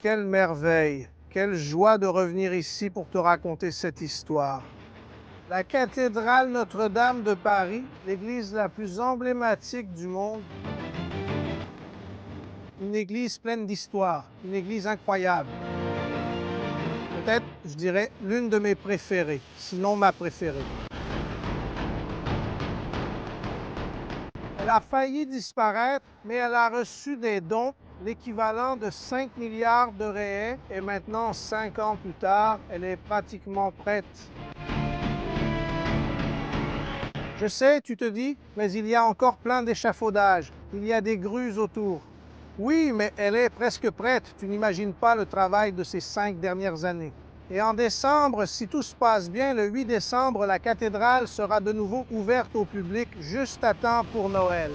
quelle merveille, quelle joie de revenir ici pour te raconter cette histoire. La cathédrale Notre-Dame de Paris, l'église la plus emblématique du monde, une église pleine d'histoire, une église incroyable. Peut-être, je dirais, l'une de mes préférées, sinon ma préférée. Elle a failli disparaître, mais elle a reçu des dons, l'équivalent de 5 milliards de réais, et maintenant, 5 ans plus tard, elle est pratiquement prête. Je sais, tu te dis, mais il y a encore plein d'échafaudages, il y a des grues autour. Oui, mais elle est presque prête, tu n'imagines pas le travail de ces 5 dernières années. Et en décembre, si tout se passe bien, le 8 décembre, la cathédrale sera de nouveau ouverte au public juste à temps pour Noël.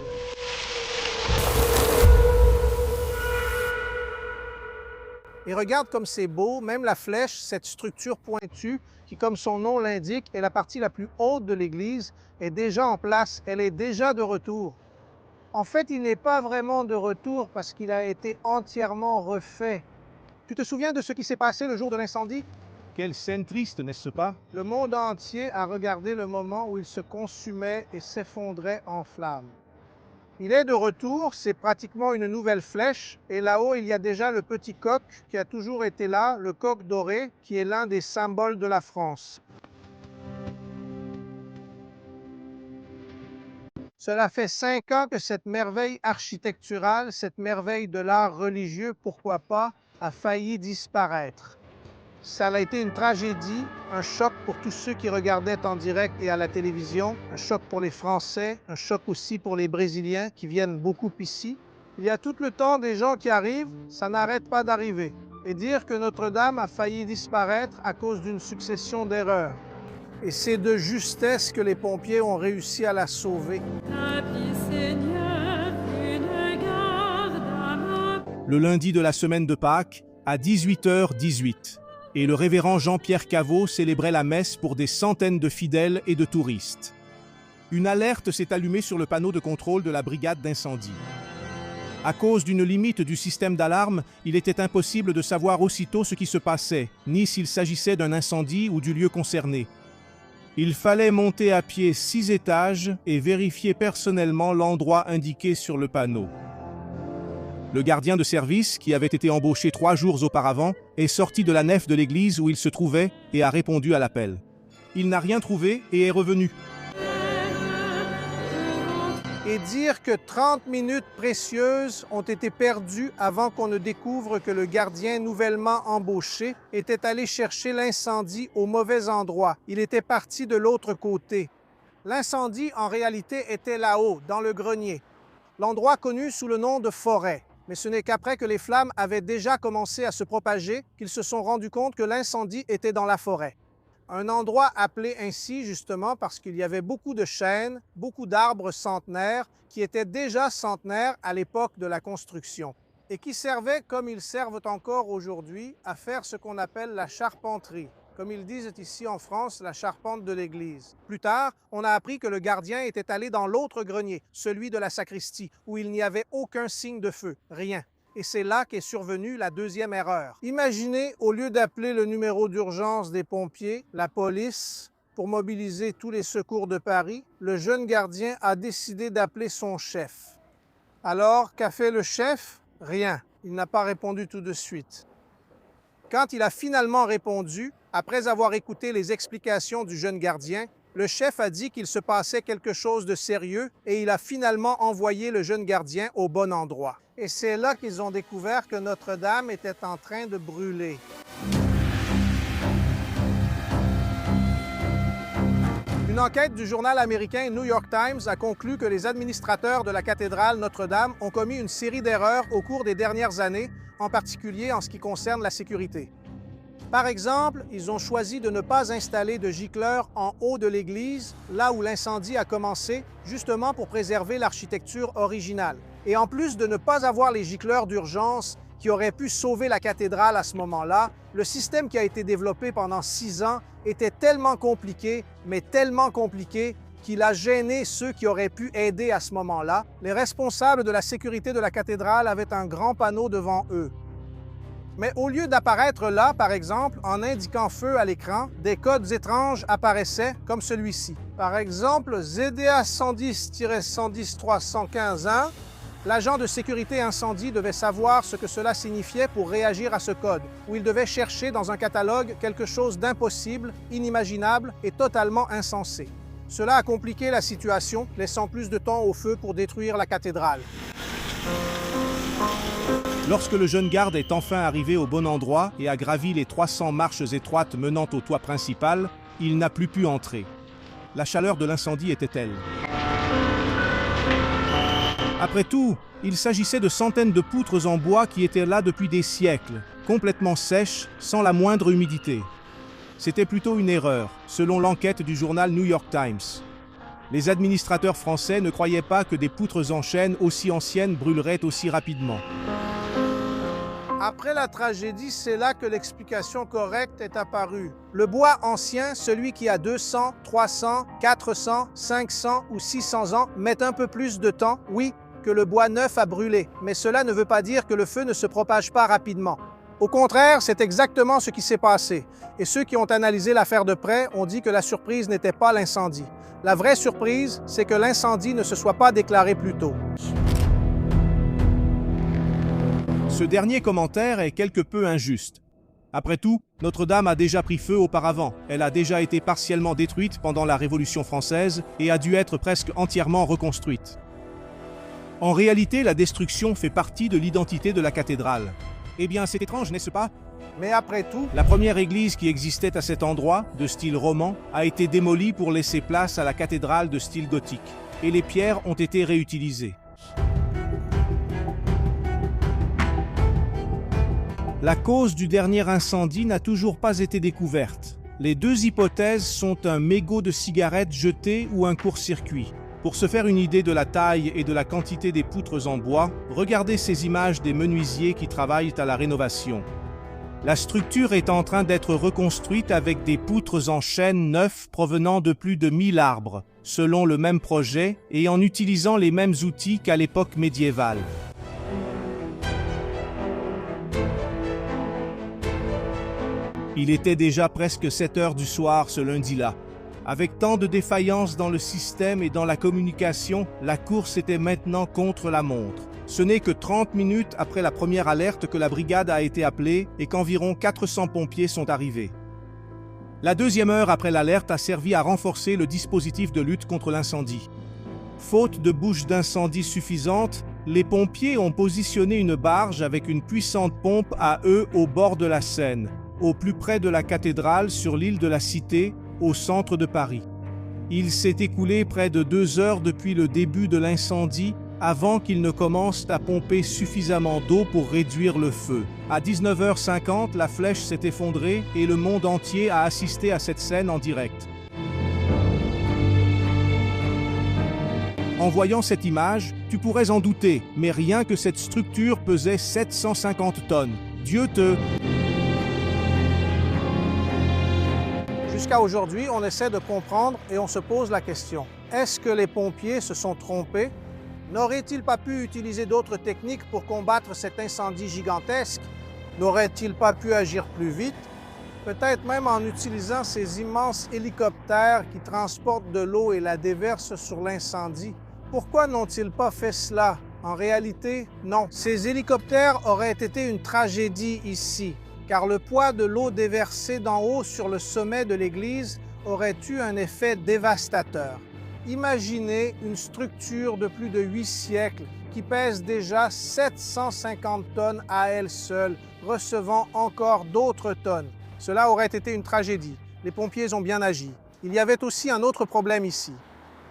Et regarde comme c'est beau, même la flèche, cette structure pointue, qui, comme son nom l'indique, est la partie la plus haute de l'église, est déjà en place, elle est déjà de retour. En fait, il n'est pas vraiment de retour parce qu'il a été entièrement refait. Tu te souviens de ce qui s'est passé le jour de l'incendie? Quelle scène triste, n'est-ce pas? Le monde entier a regardé le moment où il se consumait et s'effondrait en flammes. Il est de retour, c'est pratiquement une nouvelle flèche, et là-haut, il y a déjà le petit coq qui a toujours été là, le coq doré, qui est l'un des symboles de la France. Cela fait 5 ans que cette merveille architecturale, cette merveille de l'art religieux, pourquoi pas, a failli disparaître. Ça a été une tragédie, un choc pour tous ceux qui regardaient en direct et à la télévision, un choc pour les Français, un choc aussi pour les Brésiliens qui viennent beaucoup ici. Il y a tout le temps des gens qui arrivent, ça n'arrête pas d'arriver. Et dire que Notre-Dame a failli disparaître à cause d'une succession d'erreurs. Et c'est de justesse que les pompiers ont réussi à la sauver. Le lundi de la semaine de Pâques, à 18h18, et le révérend Jean-Pierre Caveau célébrait la messe pour des centaines de fidèles et de touristes. Une alerte s'est allumée sur le panneau de contrôle de la brigade d'incendie. À cause d'une limite du système d'alarme, il était impossible de savoir aussitôt ce qui se passait, ni s'il s'agissait d'un incendie ou du lieu concerné. Il fallait monter à pied 6 étages et vérifier personnellement l'endroit indiqué sur le panneau. Le gardien de service, qui avait été embauché 3 jours auparavant, est sorti de la nef de l'église où il se trouvait et a répondu à l'appel. Il n'a rien trouvé et est revenu. Et dire que 30 minutes précieuses ont été perdues avant qu'on ne découvre que le gardien nouvellement embauché était allé chercher l'incendie au mauvais endroit. Il était parti de l'autre côté. L'incendie, en réalité, était là-haut, dans le grenier, l'endroit connu sous le nom de forêt. Mais ce n'est qu'après que les flammes avaient déjà commencé à se propager qu'ils se sont rendus compte que l'incendie était dans la forêt. Un endroit appelé ainsi justement parce qu'il y avait beaucoup de chênes, beaucoup d'arbres centenaires qui étaient déjà centenaires à l'époque de la construction et qui servaient, comme ils servent encore aujourd'hui, à faire ce qu'on appelle la charpenterie. Comme ils disent ici en France, la charpente de l'église. Plus tard, on a appris que le gardien était allé dans l'autre grenier, celui de la sacristie, où il n'y avait aucun signe de feu, rien. Et c'est là qu'est survenue la deuxième erreur. Imaginez, au lieu d'appeler le numéro d'urgence des pompiers, la police, pour mobiliser tous les secours de Paris, le jeune gardien a décidé d'appeler son chef. Alors, qu'a fait le chef? Rien. Il n'a pas répondu tout de suite. Quand il a finalement répondu, après avoir écouté les explications du jeune gardien, le chef a dit qu'il se passait quelque chose de sérieux et il a finalement envoyé le jeune gardien au bon endroit. Et c'est là qu'ils ont découvert que Notre-Dame était en train de brûler. Une enquête du journal américain New York Times a conclu que les administrateurs de la cathédrale Notre-Dame ont commis une série d'erreurs au cours des dernières années, en particulier en ce qui concerne la sécurité. Par exemple, ils ont choisi de ne pas installer de gicleurs en haut de l'église, là où l'incendie a commencé, justement pour préserver l'architecture originale. Et en plus de ne pas avoir les gicleurs d'urgence qui auraient pu sauver la cathédrale à ce moment-là, le système qui a été développé pendant 6 ans était tellement compliqué, mais tellement compliqué, qu'il a gêné ceux qui auraient pu aider à ce moment-là. Les responsables de la sécurité de la cathédrale avaient un grand panneau devant eux. Mais au lieu d'apparaître là, par exemple, en indiquant feu à l'écran, des codes étranges apparaissaient comme celui-ci. Par exemple, ZDA 110-110-315-1, l'agent de sécurité incendie devait savoir ce que cela signifiait pour réagir à ce code, où il devait chercher dans un catalogue quelque chose d'impossible, inimaginable et totalement insensé. Cela a compliqué la situation, laissant plus de temps au feu pour détruire la cathédrale. Lorsque le jeune garde est enfin arrivé au bon endroit et a gravi les 300 marches étroites menant au toit principal, il n'a plus pu entrer. La chaleur de l'incendie était telle. Après tout, il s'agissait de centaines de poutres en bois qui étaient là depuis des siècles, complètement sèches, sans la moindre humidité. C'était plutôt une erreur, selon l'enquête du journal New York Times. Les administrateurs français ne croyaient pas que des poutres en chêne aussi anciennes brûleraient aussi rapidement. Après la tragédie, c'est là que l'explication correcte est apparue. Le bois ancien, celui qui a 200, 300, 400, 500 ou 600 ans, met un peu plus de temps, oui, que le bois neuf à brûler. Mais cela ne veut pas dire que le feu ne se propage pas rapidement. Au contraire, c'est exactement ce qui s'est passé. Et ceux qui ont analysé l'affaire de près ont dit que la surprise n'était pas l'incendie. La vraie surprise, c'est que l'incendie ne se soit pas déclaré plus tôt. Ce dernier commentaire est quelque peu injuste. Après tout, Notre-Dame a déjà pris feu auparavant. Elle a déjà été partiellement détruite pendant la Révolution française et a dû être presque entièrement reconstruite. En réalité, la destruction fait partie de l'identité de la cathédrale. Eh bien, c'est étrange, n'est-ce pas? Mais après tout, la première église qui existait à cet endroit, de style roman, a été démolie pour laisser place à la cathédrale de style gothique. Et les pierres ont été réutilisées. La cause du dernier incendie n'a toujours pas été découverte. Les deux hypothèses sont un mégot de cigarette jeté ou un court-circuit. Pour se faire une idée de la taille et de la quantité des poutres en bois, regardez ces images des menuisiers qui travaillent à la rénovation. La structure est en train d'être reconstruite avec des poutres en chêne neuf provenant de plus de 1000 arbres, selon le même projet et en utilisant les mêmes outils qu'à l'époque médiévale. Il était déjà presque 7 heures du soir ce lundi-là. Avec tant de défaillances dans le système et dans la communication, la course était maintenant contre la montre. Ce n'est que 30 minutes après la première alerte que la brigade a été appelée et qu'environ 400 pompiers sont arrivés. La deuxième heure après l'alerte a servi à renforcer le dispositif de lutte contre l'incendie. Faute de bouches d'incendie suffisantes, les pompiers ont positionné une barge avec une puissante pompe à eux au bord de la Seine, au plus près de la cathédrale sur l'île de la Cité, au centre de Paris. Il s'est écoulé près de 2 heures depuis le début de l'incendie avant qu'il ne commence à pomper suffisamment d'eau pour réduire le feu. À 19h50, la flèche s'est effondrée et le monde entier a assisté à cette scène en direct. En voyant cette image, tu pourrais en douter, mais rien que cette structure pesait 750 tonnes. Dieu te... Jusqu'à aujourd'hui, on essaie de comprendre et on se pose la question. Est-ce que les pompiers se sont trompés? N'auraient-ils pas pu utiliser d'autres techniques pour combattre cet incendie gigantesque? N'auraient-ils pas pu agir plus vite? Peut-être même en utilisant ces immenses hélicoptères qui transportent de l'eau et la déversent sur l'incendie. Pourquoi n'ont-ils pas fait cela? En réalité, non. Ces hélicoptères auraient été une tragédie ici, car le poids de l'eau déversée d'en haut sur le sommet de l'église aurait eu un effet dévastateur. Imaginez une structure de plus de 8 siècles qui pèse déjà 750 tonnes à elle seule, recevant encore d'autres tonnes. Cela aurait été une tragédie. Les pompiers ont bien agi. Il y avait aussi un autre problème ici.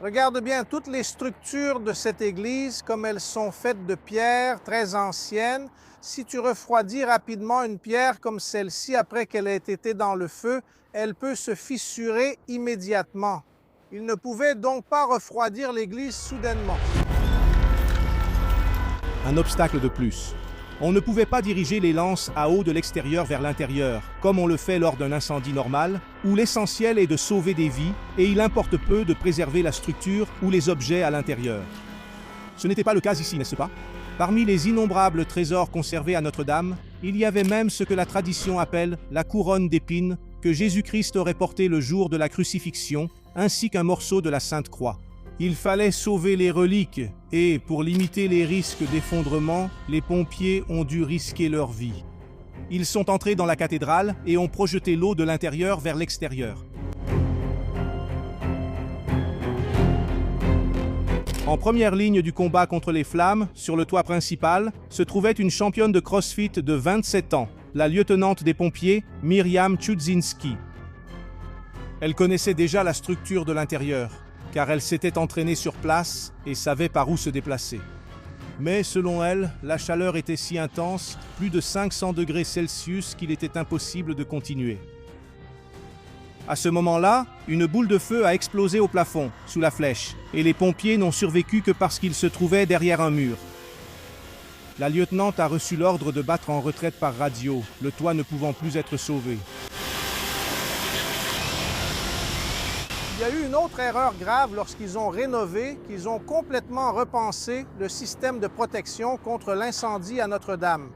Regarde bien toutes les structures de cette église, comme elles sont faites de pierres très anciennes. Si tu refroidis rapidement une pierre comme celle-ci après qu'elle ait été dans le feu, elle peut se fissurer immédiatement. Il ne pouvait donc pas refroidir l'église soudainement. Un obstacle de plus. On ne pouvait pas diriger les lances à eau de l'extérieur vers l'intérieur, comme on le fait lors d'un incendie normal, où l'essentiel est de sauver des vies et il importe peu de préserver la structure ou les objets à l'intérieur. Ce n'était pas le cas ici, n'est-ce pas? Parmi les innombrables trésors conservés à Notre-Dame, Il y avait même ce que la tradition appelle la couronne d'épines que Jésus-Christ aurait portée le jour de la crucifixion, ainsi qu'un morceau de la Sainte Croix. Il fallait sauver les reliques et, pour limiter les risques d'effondrement, les pompiers ont dû risquer leur vie. Ils sont entrés dans la cathédrale et ont projeté l'eau de l'intérieur vers l'extérieur. En première ligne du combat contre les flammes, sur le toit principal, se trouvait une championne de CrossFit de 27 ans, la lieutenante des pompiers, Myriam Chudzinski. Elle connaissait déjà la structure de l'intérieur, car elle s'était entraînée sur place et savait par où se déplacer. Mais selon elle, la chaleur était si intense, plus de 500 degrés Celsius, qu'il était impossible de continuer. À ce moment-là, une boule de feu a explosé au plafond, sous la flèche, et les pompiers n'ont survécu que parce qu'ils se trouvaient derrière un mur. La lieutenante a reçu l'ordre de battre en retraite par radio, le toit ne pouvant plus être sauvé. Il y a eu une autre erreur grave lorsqu'ils ont rénové, qu'ils ont complètement repensé le système de protection contre l'incendie à Notre-Dame.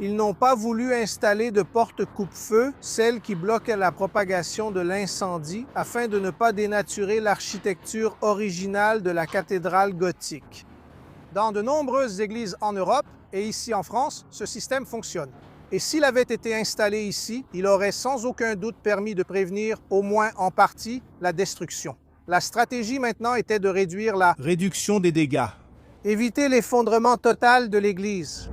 Ils n'ont pas voulu installer de porte coupe-feu, celle qui bloquait la propagation de l'incendie, afin de ne pas dénaturer l'architecture originale de la cathédrale gothique. Dans de nombreuses églises en Europe et ici en France, ce système fonctionne. Et s'il avait été installé ici, il aurait sans aucun doute permis de prévenir, au moins en partie, la destruction. La stratégie maintenant était de réduire la réduction des dégâts. Éviter l'effondrement total de l'église.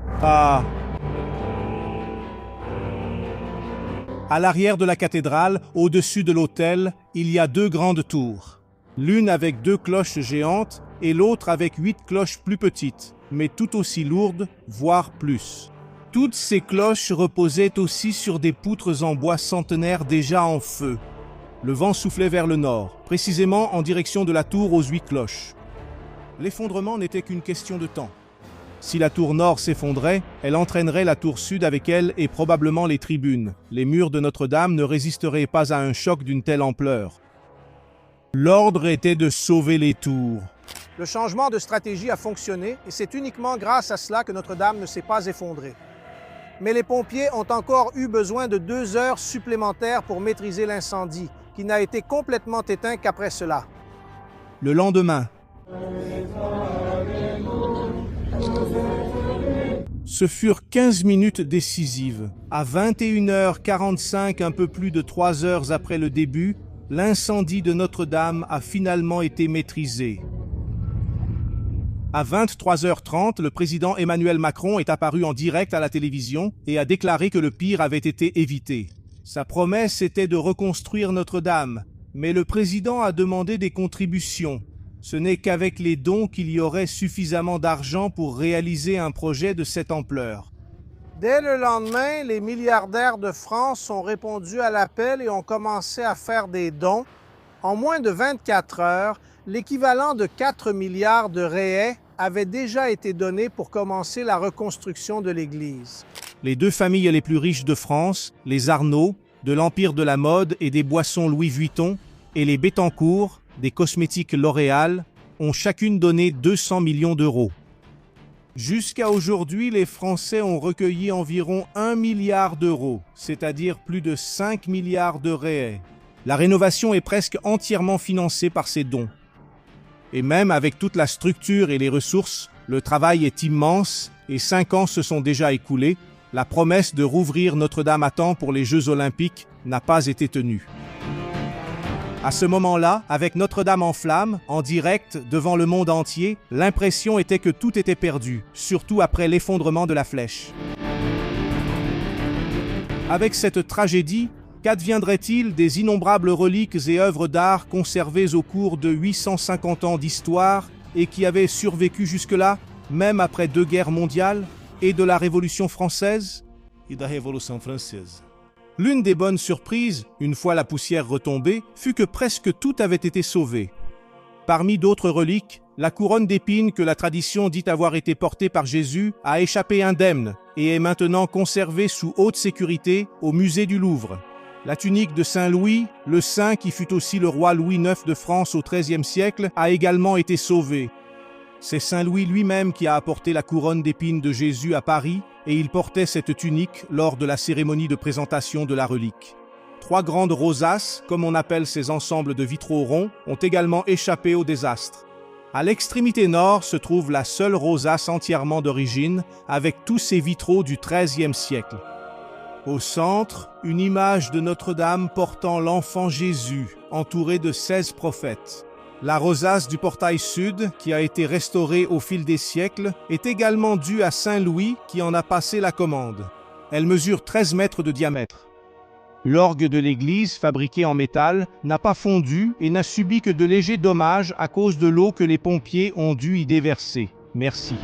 À l'arrière de la cathédrale, au-dessus de l'autel, il y a 2 grandes tours. L'une avec 2 cloches géantes et l'autre avec 8 cloches plus petites, mais tout aussi lourdes, voire plus. Toutes ces cloches reposaient aussi sur des poutres en bois centenaire déjà en feu. Le vent soufflait vers le nord, précisément en direction de la tour aux 8 cloches. L'effondrement n'était qu'une question de temps. Si la tour nord s'effondrait, elle entraînerait la tour sud avec elle et probablement les tribunes. Les murs de Notre-Dame ne résisteraient pas à un choc d'une telle ampleur. L'ordre était de sauver les tours. Le changement de stratégie a fonctionné et c'est uniquement grâce à cela que Notre-Dame ne s'est pas effondrée. Mais les pompiers ont encore eu besoin de 2 heures supplémentaires pour maîtriser l'incendie, qui n'a été complètement éteint qu'après cela. Le lendemain, ce furent 15 minutes décisives. À 21h45, un peu plus de 3 heures après le début, l'incendie de Notre-Dame a finalement été maîtrisé. À 23h30, le président Emmanuel Macron est apparu en direct à la télévision et a déclaré que le pire avait été évité. Sa promesse était de reconstruire Notre-Dame, mais le président a demandé des contributions. Ce n'est qu'avec les dons qu'il y aurait suffisamment d'argent pour réaliser un projet de cette ampleur. Dès le lendemain, les milliardaires de France ont répondu à l'appel et ont commencé à faire des dons. En moins de 24 heures, l'équivalent de 4 milliards de réais avait déjà été donné pour commencer la reconstruction de l'Église. Les 2 familles les plus riches de France, les Arnault, de l'Empire de la mode et des boissons Louis Vuitton, et les Bettencourt, des cosmétiques L'Oréal, ont chacune donné 200 millions d'euros. Jusqu'à aujourd'hui, les Français ont recueilli environ 1 milliard d'euros, c'est-à-dire plus de 5 milliards de réais. La rénovation est presque entièrement financée par ces dons. Et même avec toute la structure et les ressources, le travail est immense et 5 ans se sont déjà écoulés. La promesse de rouvrir Notre-Dame à temps pour les Jeux Olympiques n'a pas été tenue. À ce moment-là, avec Notre-Dame en flammes, en direct, devant le monde entier, l'impression était que tout était perdu, surtout après l'effondrement de la flèche. Avec cette tragédie, qu'adviendrait-il des innombrables reliques et œuvres d'art conservées au cours de 850 ans d'histoire et qui avaient survécu jusque-là, même après 2 guerres mondiales, et de la Révolution française? L'une des bonnes surprises, une fois la poussière retombée, fut que presque tout avait été sauvé. Parmi d'autres reliques, la couronne d'épines que la tradition dit avoir été portée par Jésus a échappé indemne et est maintenant conservée sous haute sécurité au musée du Louvre. La tunique de Saint Louis, le saint qui fut aussi le roi Louis IX de France au XIIIe siècle, a également été sauvée. C'est Saint Louis lui-même qui a apporté la couronne d'épines de Jésus à Paris et il portait cette tunique lors de la cérémonie de présentation de la relique. 3 grandes rosaces, comme on appelle ces ensembles de vitraux ronds, ont également échappé au désastre. À l'extrémité nord se trouve la seule rosace entièrement d'origine, avec tous ses vitraux du XIIIe siècle. Au centre, une image de Notre-Dame portant l'enfant Jésus, entouré de 16 prophètes. La rosace du portail sud, qui a été restaurée au fil des siècles, est également due à Saint Louis qui en a passé la commande. Elle mesure 13 mètres de diamètre. L'orgue de l'église, fabriqué en métal, n'a pas fondu et n'a subi que de légers dommages à cause de l'eau que les pompiers ont dû y déverser. Merci.